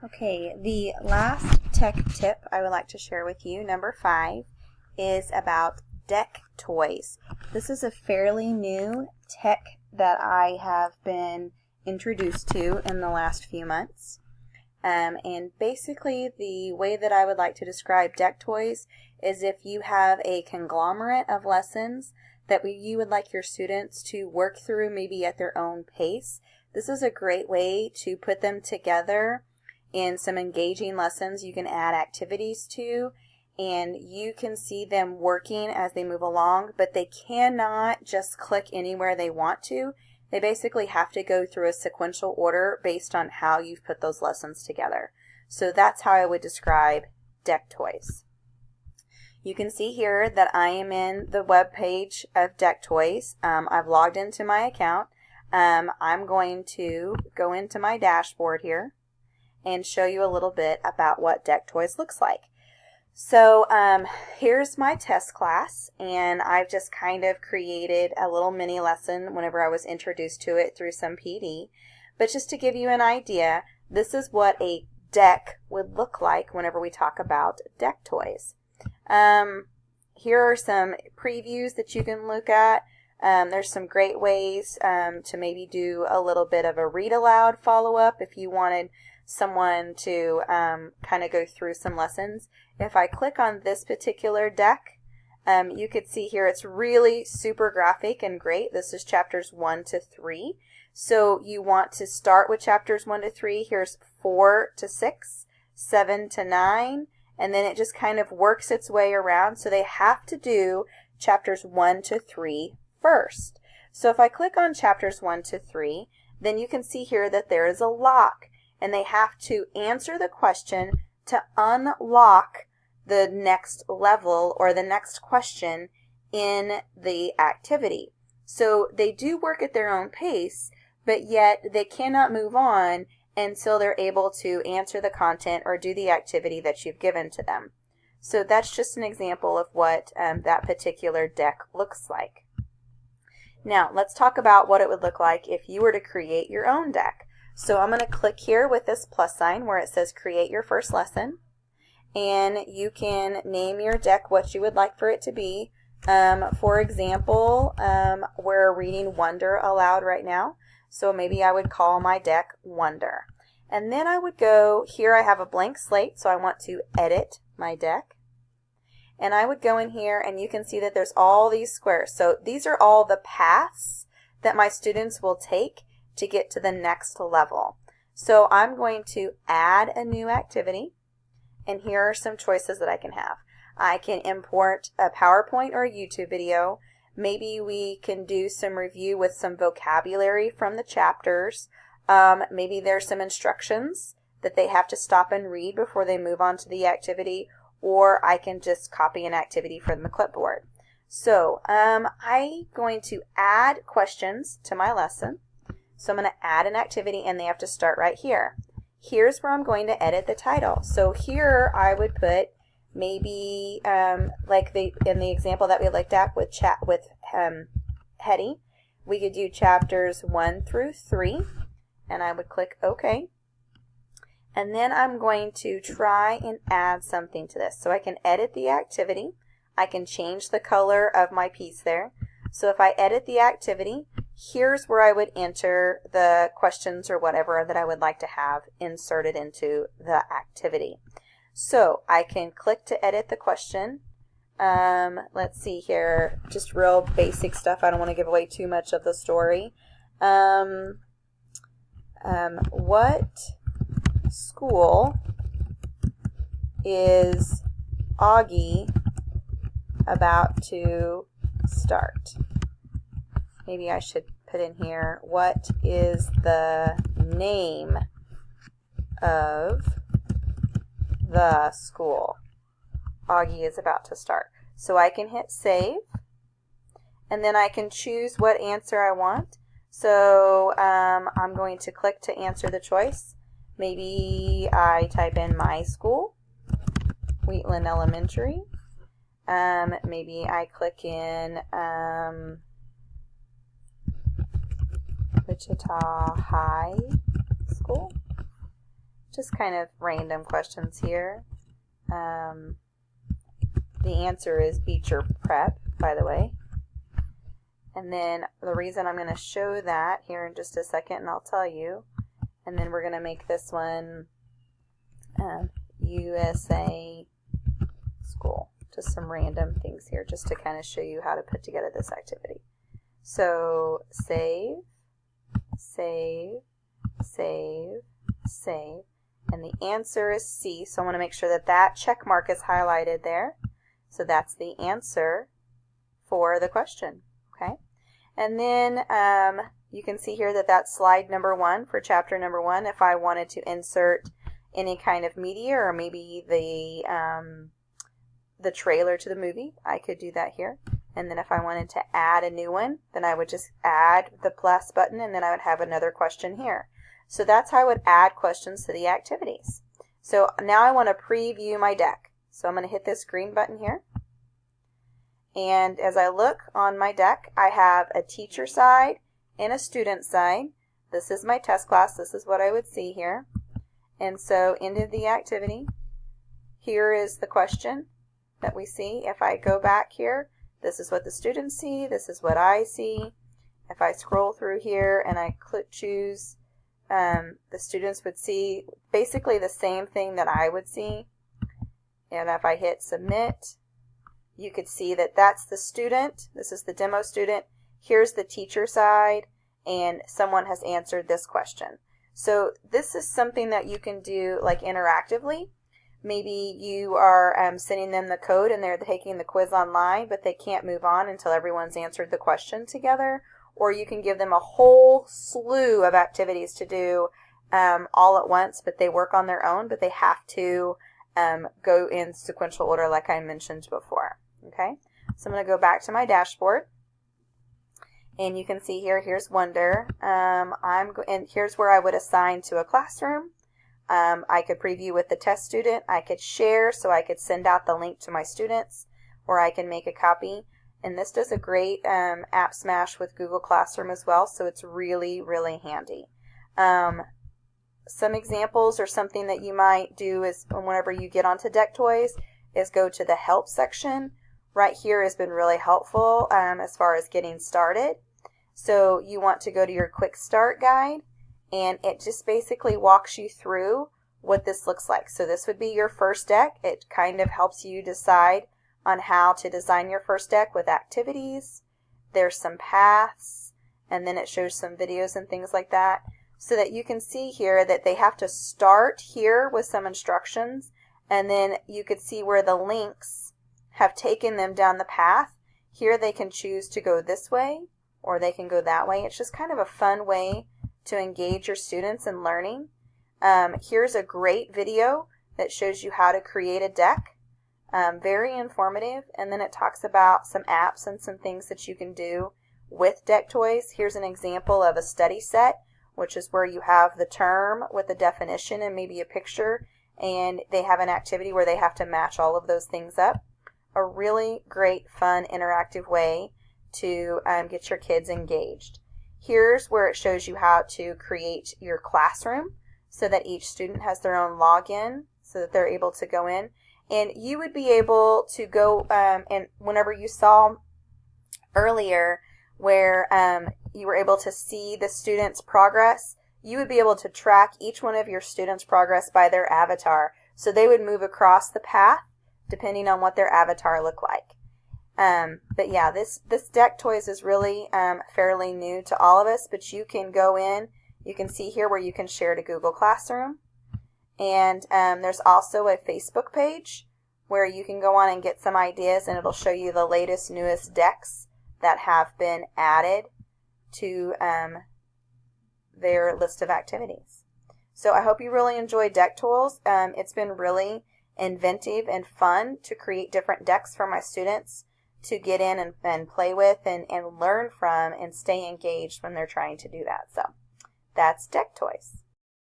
Okay, the last tech tip I would like to share with you, number 5, is about deck toys. This is a fairly new tech that I have been introduced to in the last few months. And basically the way that I would like to describe deck toys is if you have a conglomerate of lessons that you would like your students to work through maybe at their own pace. This is a great way to put them together in some engaging lessons you can add activities to, and you can see them working as they move along, but they cannot just click anywhere they want to. They basically have to go through a sequential order based on how you've put those lessons together. So that's how I would describe deck toys. You can see here that I am in the web page of deck toys. I've logged into my account. I'm going to go into my dashboard here and show you a little bit about what deck toys looks like. So here's my test class, and I've just kind of created a little mini lesson whenever I was introduced to it through some PD. But just to give you an idea, this is what a deck would look like whenever we talk about deck toys. Here are some previews that you can look at. There's some great ways to maybe do a little bit of a read aloud follow-up if you wanted someone to kind of go through some lessons. If I click on this particular deck, you could see here it's really super graphic and great. This is chapters 1 to 3. So you want to start with chapters 1 to 3. Here's 4 to 6, 7 to 9, and then it just kind of works its way around. So they have to do chapters 1 to 3 first. So if I click on chapters 1 to 3, then you can see here that there is a lock, and they have to answer the question to unlock the next level or the next question in the activity. So they do work at their own pace, but yet they cannot move on until they're able to answer the content or do the activity that you've given to them. So that's just an example of what that particular deck looks like. Now let's talk about what it would look like if you were to create your own deck. So I'm going to click here with this plus sign where it says create your first lesson, and you can name your deck what you would like for it to be. For example, we're reading Wonder aloud right now, so maybe I would call my deck Wonder. And then I would go here, I have a blank slate, so I want to edit my deck. And I would go in here and you can see that there's all these squares. So these are all the paths that my students will take to get to the next level. So I'm going to add a new activity, and here are some choices that I can have. I can import a PowerPoint or a YouTube video. Maybe we can do some review with some vocabulary from the chapters. Maybe there's some instructions that they have to stop and read before they move on to the activity, or I can just copy an activity from the clipboard. So I'm going to add questions to my lesson. So I'm going to add an activity, and they have to start right here. Here's where I'm going to edit the title. So here I would put maybe like in the example that we looked at with Hetty, we could do chapters 1 through 3, and I would click OK. And then I'm going to try and add something to this. So I can edit the activity. I can change the color of my piece there. So if I edit the activity, here's where I would enter the questions or whatever that I would like to have inserted into the activity. So I can click to edit the question. Let's see here, just real basic stuff. I don't want to give away too much of the story. What school is Augie about to start? Maybe I should put in here, what is the name of the school Augie is about to start? So I can hit save, and then I can choose what answer I want. So I'm going to click to answer the choice. Maybe I type in my school, Wheatland Elementary. Maybe I click in Wichita High School. just kind of random questions here. The answer is Beecher Prep, by the way. And then the reason I'm going to show that here in just a second, and I'll tell you. And then we're going to make this one USA School. Just some random things here just to kind of show you how to put together this activity. So save, save, save, save. And the answer is C. So I want to make sure that that check mark is highlighted there. So that's the answer for the question. Okay. And then you can see here that that's slide number 1 for chapter number 1. If I wanted to insert any kind of media or maybe the trailer to the movie, I could do that here. And then if I wanted to add a new one, then I would just add the plus button, and then I would have another question here. So that's how I would add questions to the activities. So now I want to preview my deck. So I'm going to hit this green button here. And as I look on my deck, I have a teacher side and a student side. This is my test class. This is what I would see here. And so end of the activity. Here is the question that we see. If I go back here, this is what the students see. This is what I see. If I scroll through here and I choose, the students would see basically the same thing that I would see. And if I hit submit, you could see that that's the student. This is the demo student. Here's the teacher side, and someone has answered this question. So this is something that you can do like interactively. Maybe you are sending them the code and they're taking the quiz online, but they can't move on until everyone's answered the question together. Or you can give them a whole slew of activities to do all at once, but they work on their own, but they have to go in sequential order like I mentioned before. Okay, so I'm going to go back to my dashboard. And you can see here, here's Wonder. And here's where I would assign to a classroom. I could preview with the test student. I could share, so I could send out the link to my students, or I can make a copy. And this does a great app smash with Google Classroom as well, so it's really, really handy. Some examples or something that you might do is whenever you get onto Deck Toys is go to the help section. Right here has been really helpful as far as getting started. So you want to go to your quick start guide, and it just basically walks you through what this looks like. So this would be your first deck. It kind of helps you decide on how to design your first deck with activities. There's some paths, and then it shows some videos and things like that, so that you can see here that they have to start here with some instructions, and then you could see where the links have taken them down the path. Here they can choose to go this way, or they can go that way. It's just kind of a fun way to engage your students in learning. Here's a great video that shows you how to create a deck. Very informative, and then it talks about some apps and some things that you can do with Deck Toys. Here's an example of a study set, which is where you have the term with the definition and maybe a picture, and they have an activity where they have to match all of those things up. A really great, fun, interactive way to get your kids engaged. Here's where it shows you how to create your classroom so that each student has their own login so that they're able to go in. And you would be able to go, and whenever you saw earlier where you were able to see the students' progress, you would be able to track each one of your students' progress by their avatar. So they would move across the path depending on what their avatar looked like. But yeah, this Deck Toys is really fairly new to all of us, but you can go in, you can see here where you can share to Google Classroom. And there's also a Facebook page where you can go on and get some ideas, and it'll show you the latest, newest decks that have been added to their list of activities. So I hope you really enjoyed Deck Toys. It's been really inventive and fun to create different decks for my students to get in and play with and learn from and stay engaged when they're trying to do that. So that's Deck Toys.